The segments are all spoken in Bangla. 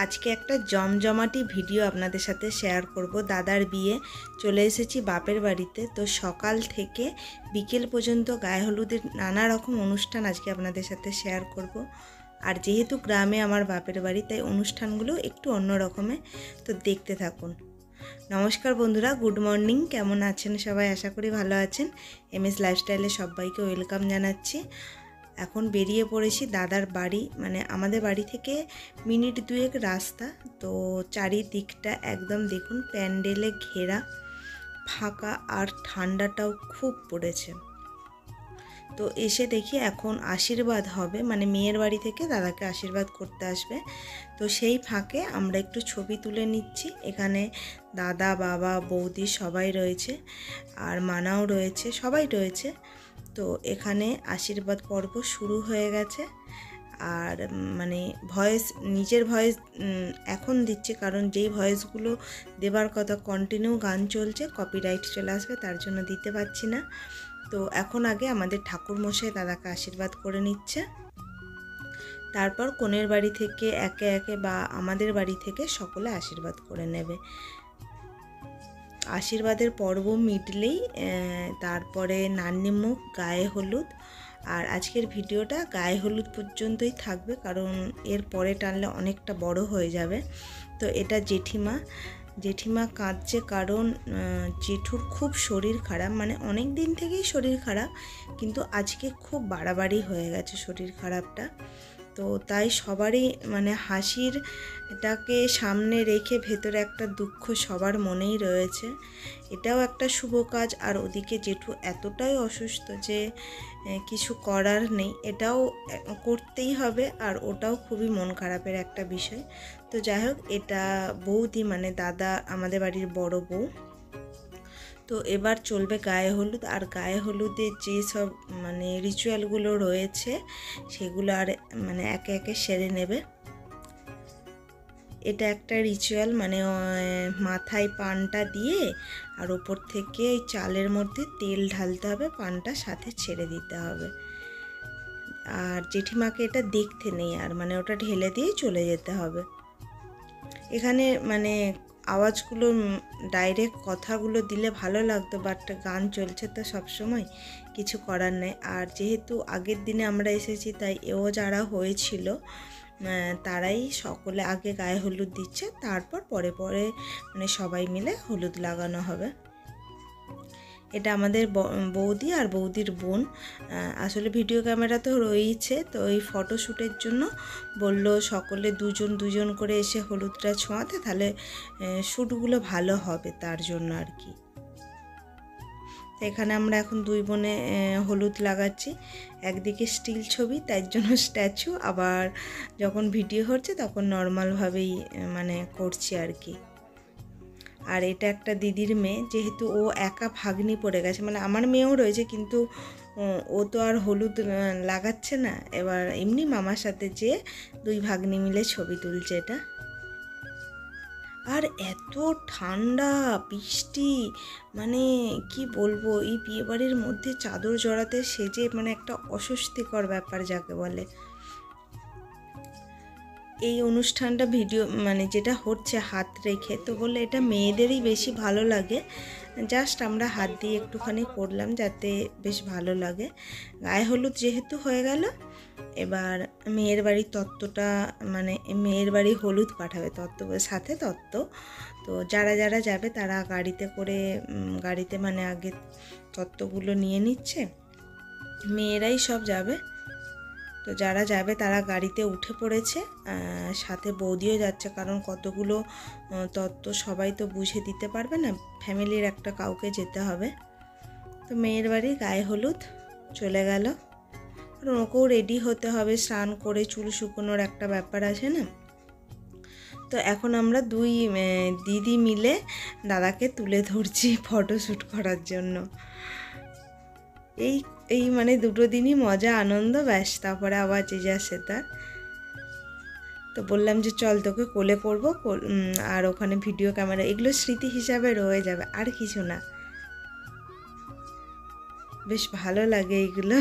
আজকে একটা জমজমাটি ভিডিও আপনাদের সাথে শেয়ার করব। দাদার বিয়ে, চলে এসেছি বাপের বাড়িতে। তো সকাল থেকে বিকেল পর্যন্ত গায়ে হলুদের নানা রকম অনুষ্ঠান আজকে আপনাদের সাথে শেয়ার করব। আর যেহেতু গ্রামে আমার বাপের বাড়ি, তাই অনুষ্ঠানগুলো একটু অন্য রকমের। তো দেখতে থাকুন। নমস্কার বন্ধুরা, গুড মর্নিং। কেমন আছেন সবাই? আশা করি ভালো আছেন। MS লাইফস্টাইলে সবাইকে ওয়েলকাম জানাচ্ছি। এখন বেরিয়ে পড়েছি দাদার বাড়ি, মানে আমাদের বাড়ি থেকে মিনিট দুয়েক রাস্তা। তো চারিদিকটা একদম দেখুন প্যান্ডেলে ঘেরা, ফাঁকা, আর ঠান্ডাটাও খুব পড়েছে। তো এসে দেখি এখন আশীর্বাদ হবে, মানে মেয়ের বাড়ি থেকে দাদাকে আশীর্বাদ করতে আসবে। তো সেই ফাঁকে আমরা একটু ছবি তুলে নিচ্ছি। এখানে দাদা, বাবা, বৌদি সবাই রয়েছে, আর মানাও রয়েছে, সবাই রয়েছে। তো এখানে আশীর্বাদ পর্ব শুরু হয়ে গেছে। আর মানে ভয়েস, নিজের ভয়েস এখন দিচ্ছি, কারণ যেই ভয়েসগুলো দেবার কথা কন্টিনিউ গান চলছে, কপিরাইট চলে আসবে, তার জন্য দিতে পারছি না। তো এখন আগে আমাদের ঠাকুরমশাই দাদাকে আশীর্বাদ করে নিচ্ছে। তারপর কনের বাড়ি থেকে একে একে বা আমাদের বাড়ি থেকে সকলে আশীর্বাদ করে নেবে। আশীর্বাদের পর্ব মিটলেই তারপরে নান্নিমুখ, গায়ে হলুদ। আর আজকের ভিডিওটা গায়ে হলুদ পর্যন্তই থাকবে, কারণ এর পরে টানলে অনেকটা বড় হয়ে যাবে। তো এটা জেঠিমা কাঁদছে, কারণ জেঠুর খুব শরীর খারাপ, মানে অনেক দিন থেকেই শরীর খারাপ, কিন্তু আজকে খুব বাড়াবাড়ি হয়ে গেছে শরীর খারাপটা। তো তাই সবারই মানে হাসিরটাকে সামনে রেখে ভেতরে একটা দুঃখ সবার মনেই রয়েছে। এটাও একটা শুভ কাজ, আর ওদিকে জেঠু এতটাই অসুস্থ যে কিছু করার নেই, এটাও করতেই হবে। আর ওটাও খুবই মন খারাপের একটা বিষয়। তো যাই হোক, এটা বৌদি মানে দাদা, আমাদের বাড়ির বড় বউ। তো এবার চলবে গায়ে হলুদ। আর গায়ে হলুদের যে সব মানে রিচুয়ালগুলো রয়েছে, সেগুলো আর মানে একে একে সেরে নেবে। এটা একটা রিচুয়াল, মানে মাথায় পানটা দিয়ে আর ওপর থেকে ওই চালের মধ্যে তেল ঢালতে হবে, পানটা সাথে ছেড়ে দিতে হবে। আর জেঠিমাকে এটা দেখতে নেই, আর মানে ওটা ঢেলে দিয়েই চলে যেতে হবে। এখানে মানে আওয়াজগুলো ডাইরেক্ট কথাগুলো দিলে ভালো লাগতো, বাট গান চলছে তো সবসময়, কিছু করার নেই। আর যেহেতু আগের দিনে আমরা এসেছি, তাই এও যারা হয়েছিল তারাই সকলে আগে গায়ে হলুদ দিচ্ছে, তারপর পরে পরে মানে সবাই মিলে হলুদ লাগানো হবে। এটা আমাদের বৌদি আর বৌদির বোন। আসলে ভিডিও ক্যামেরা তো রয়েছে, তো এই ফটোশ্যুটের জন্য বলল সকলে দুজন দুজন করে এসে হলুদটা ছোঁয়াতে, তাহলে শ্যুটগুলো ভালো হবে, তার জন্য আর কি। তো এখানে আমরা এখন দুই বোনে হলুদ লাগাচ্ছি। একদিকে স্টিল ছবি, তার জন্য স্ট্যাচু, আবার যখন ভিডিও হচ্ছে তখন নর্মালভাবেই মানে করছি আর কি। আর এটা একটা দিদির মেয়ে, যেহেতু ও একা ভাগ্নি পড়ে গেছে, মানে আমার মেয়েও রয়েছে, কিন্তু ও তো আর হলুদ লাগাচ্ছে না। এবার এমনি মামার সাথে যে দুই ভাগ্নি মিলে ছবি তুলছে এটা। আর এত ঠান্ডা, বৃষ্টি, মানে কি বলবো, এই বিয়েবাড়ির মধ্যে চাদর জড়াতে সেজে মানে একটা অস্বস্তিকর ব্যাপার যাকে বলে। এই অনুষ্ঠানটা ভিডিও মানে যেটা হচ্ছে হাত রেখে, তো বললে এটা মেয়েদেরই বেশি ভালো লাগে। জাস্ট আমরা হাত দিয়ে একটুখানি করলাম যাতে বেশ ভালো লাগে। গায়ে হলুদ যেহেতু হয়ে গেল, এবার মেয়ের বাড়ির তত্ত্বটা, মানে মেয়ের বাড়ি হলুদ পাঠাবে তত্ত্ব, সাথে তত্ত্ব। তো যারা যারা যাবে তারা গাড়িতে করে, গাড়িতে মানে আগে তত্ত্বগুলো নিয়ে নিচ্ছে, মেয়েরাই সব যাবে। তো যারা যাবে তারা গাড়িতে উঠে পড়েছে, সাথে বৌদিও যাচ্ছে, কারণ কতগুলো তত্ত্ব সবাই তো বুঝে দিতে পারবে না, ফ্যামিলির একটা কাউকে যেতে হবে। তো মেয়ের বাড়ি গায়ে হলুদ চলে গেল, কারণ ওকেও রেডি হতে হবে, স্নান করে চুল শুকোনোর একটা ব্যাপার আছে না। তো এখন আমরা দুই দিদি মিলে দাদাকে তুলে ধরছি ফটোশ্যুট করার জন্য। এই মানে দুটো দিনই মজা আনন্দ, ব্যাস, তারপরে আবার যে যা সে তার। তো বললাম যে চল তোকে কোলে করবো, আর ওখানে ভিডিও ক্যামেরা, এগুলো স্মৃতি হিসাবে রয়ে যাবে, আর কিছু না। বেশ ভালো লাগে এইগুলো।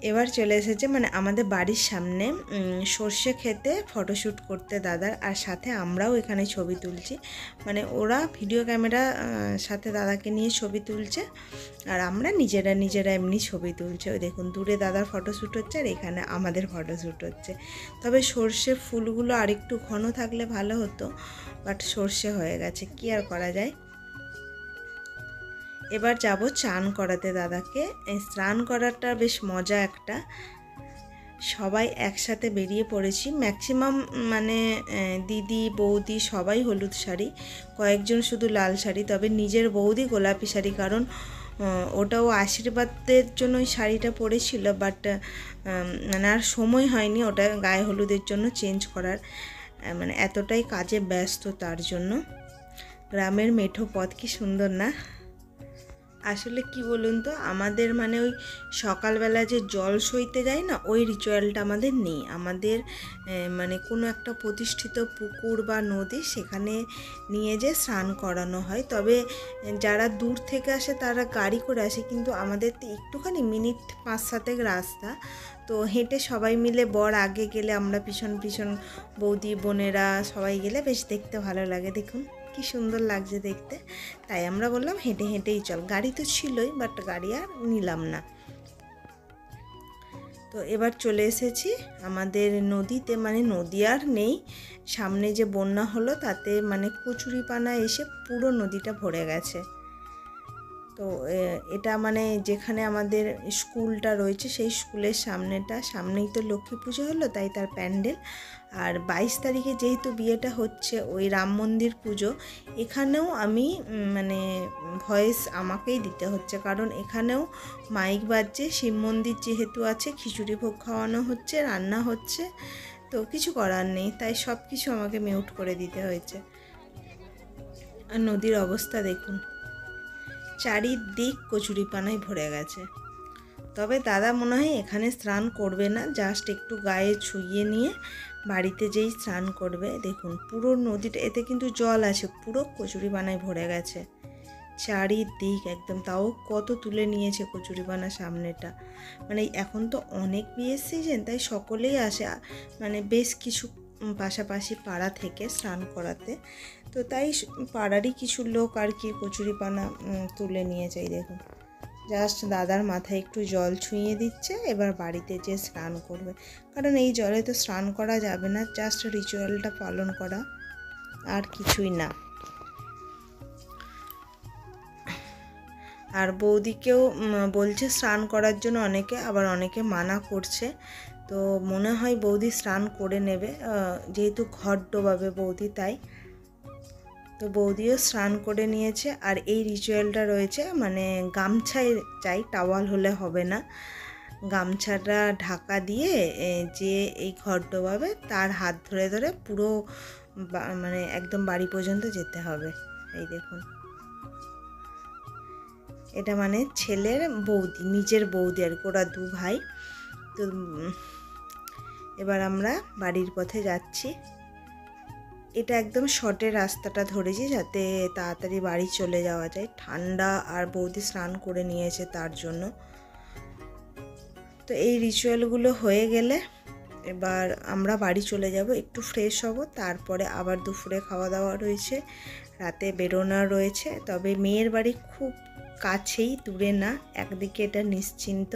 এবার চলে এসেছে মানে আমাদের বাড়ির সামনে সর্ষে খেতে ফটোশ্যুট করতে দাদার, আর সাথে আমরাও এখানে ছবি তুলছি। মানে ওরা ভিডিও ক্যামেরা সাথে দাদাকে নিয়ে ছবি তুলছে, আর আমরা নিজেরা এমনি ছবি তুলছে। ওই দেখুন দূরে দাদার ফটোশ্যুট হচ্ছে আর এখানে আমাদের ফটোশ্যুট হচ্ছে। তবে সর্ষে ফুলগুলো আরেকটু ঘন থাকলে ভালো হতো, বাট সর্ষে হয়ে গেছে, কি আর করা যায়। এবার যাব চান করাতে দাদাকে। স্নান করাটা বেশ মজা একটা, সবাই একসাথে বেরিয়ে পড়েছি। ম্যাক্সিমাম মানে দিদি বৌদি সবাই হলুদ শাড়ি, কয়েকজন শুধু লাল শাড়ি। তবে নিজের বৌদি গোলাপি শাড়ি, কারণ ওটাও আশীর্বাদের জন্য ওই শাড়িটা পরেছিল, বাট মানে আর সময় হয়নি ওটা গায়ে হলুদের জন্য চেঞ্জ করার, মানে এতটাই কাজে ব্যস্ত তার জন্য। গ্রামের মেঠো পথ কি সুন্দর না? আসলে কি বলুন তো, আমাদের মানে ওই সকালবেলা যে জল সইতে যায় না, ওই রিচুয়ালটা আমাদের নেই। আমাদের মানে কোনো একটা প্রতিষ্ঠিত পুকুর বা নদী, সেখানে নিয়ে যেয়ে স্নান করানো হয়। তবে যারা দূর থেকে আসে তারা গাড়ি করে আসে, কিন্তু আমাদের তো একটুখানি মিনিট 5-7 রাস্তা, তো হেঁটে সবাই মিলে, বর আগে গেলে আমরা পিছন পিছন বৌদি বোনেরা সবাই গেলে বেশ দেখতে ভালো লাগে। দেখুন কি সুন্দর লাগছে দেখতে, তাই আমরা বললাম হেঁটে হেঁটেই চল। গাড়ি তো ছিলই, বাট গাড়ি আর নিলাম না। তো এবার চলে এসেছি আমাদের নদীতে, মানে নদী আর নেই, সামনে যে বন্যা হলো তাতে মানে কচুরিপানা এসে পুরো নদীটা ভরে গেছে। তো এটা মানে যেখানে আমাদের স্কুলটা রয়েছে সেই স্কুলের সামনেই তো লক্ষ্মী পুজো হলো, তাই তার প্যান্ডেল। আর 22 তারিখে যেহেতু বিয়েটা হচ্ছে ওই রাম মন্দির পুজো, এখানেও আমি মানে ভয়েস আমাকেই দিতে হচ্ছে, কারণ এখানেও মাইক বাজছে। শিব মন্দির যেহেতু আছে, খিচুড়ি ভোগ খাওয়ানো হচ্ছে, রান্না হচ্ছে, তো কিছু করার নেই, তাই সব কিছু আমাকে মিউট করে দিতে হয়েছে। আর নদীর অবস্থা দেখুন, চারিদিক কচুরিপানায় ভরে গেছে। তবে দাদা মনে হয় এখানে স্নান করবে না, জাস্ট একটু গায়ে ছুঁয়ে নিয়ে বাড়িতে যেই স্নান করবে। দেখুন পুরো নদীটা, এতে কিন্তু জল আছে, পুরো কচুরিপানায় ভরে গেছে চারিদিক একদম। তাও কত তুলে নিয়েছে কচুরিপানা সামনেটা। মানে এখন তো অনেক বিয়ের সিজন, তাই সকলেই আসে, মানে বেশ কিছু পাশাপাশি পাড়া থেকে স্নান করাতে। তো তাই পাড়ারই কিছু লোক আর কি কচুরিপানা তুলে নিয়ে যাই। দেখুন জাস্ট দাদার মাথায় একটু জল ছুঁয়ে দিচ্ছে, এবার বাড়িতে যে স্নান করবে, কারণ এই জলে তো স্নান করা যাবে না, জাস্ট রিচুয়ালটা পালন করা, আর কিছুই না। আর বৌদিকেও বলছে স্নান করার জন্য অনেকে, আবার অনেকে মানা করছে। তো মনে হয় বৌদি স্নান করে নেবে, যেহেতু ঘট ডোবাবে বৌদি, তাই। তো বৌদিও স্নান করে নিয়েছে। আর এই রিচুয়ালটা রয়েছে মানে গামছায় চাই, টাওয়াল হলে হবে না, গামছাটা ঢাকা দিয়ে যে এই ঘট ডোবাবে তার হাত ধরে ধরে পুরো মানে একদম বাড়ি পর্যন্ত যেতে হবে। এই দেখুন, এটা মানে ছেলের বৌদি, নিজের বৌদি আর ওরা 2 ভাই। তো এবার আমরা বাড়ির পথে যাচ্ছি। এটা একদম শর্টের রাস্তাটা ধরেছি যাতে তাড়াতাড়ি বাড়ি চলে যাওয়া যায়। ঠান্ডা, আর বৌদি স্নান করে নিয়েছে তার জন্য। তো এই রিচুয়ালগুলো হয়ে গেলে এবার আমরা বাড়ি চলে যাব, একটু ফ্রেশ হব, তারপরে আবার দুপুরে খাওয়া দাওয়া রয়েছে, রাতে বেরোনোর রয়েছে। তবে মেয়ের বাড়ি খুব কাছেই, দূরে না, একদিকে এটা নিশ্চিন্ত।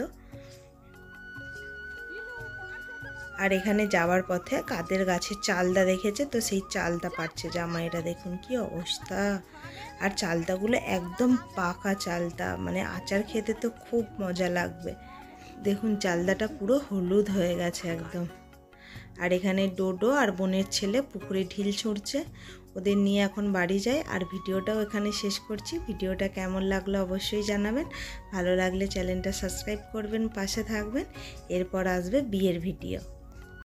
আর এখানে যাওয়ার পথে কাদের গাছের চালদা দেখেছে, তো সেই চালদা পাচ্ছে জামাইরা। দেখুন কি অবস্থা, আর চালদাগুলো একদম পাকা চালদা, মানে আচার খেতে তো খুব মজা লাগবে। দেখুন চালদাটা পুরো হলুদ হয়ে গেছে একদম। আর এখানে ডোডো আর বোনের ছেলে পুকুরে ঢিল ছুঁড়ছে, ওদের নিয়ে এখন বাড়ি যায়। আর ভিডিওটাও এখানে শেষ করছি। ভিডিওটা কেমন লাগলো অবশ্যই জানাবেন, ভালো লাগলে চ্যানেলটা সাবস্ক্রাইব করবেন, পাশে থাকবেন। এরপর আসবে বিয়ের ভিডিও।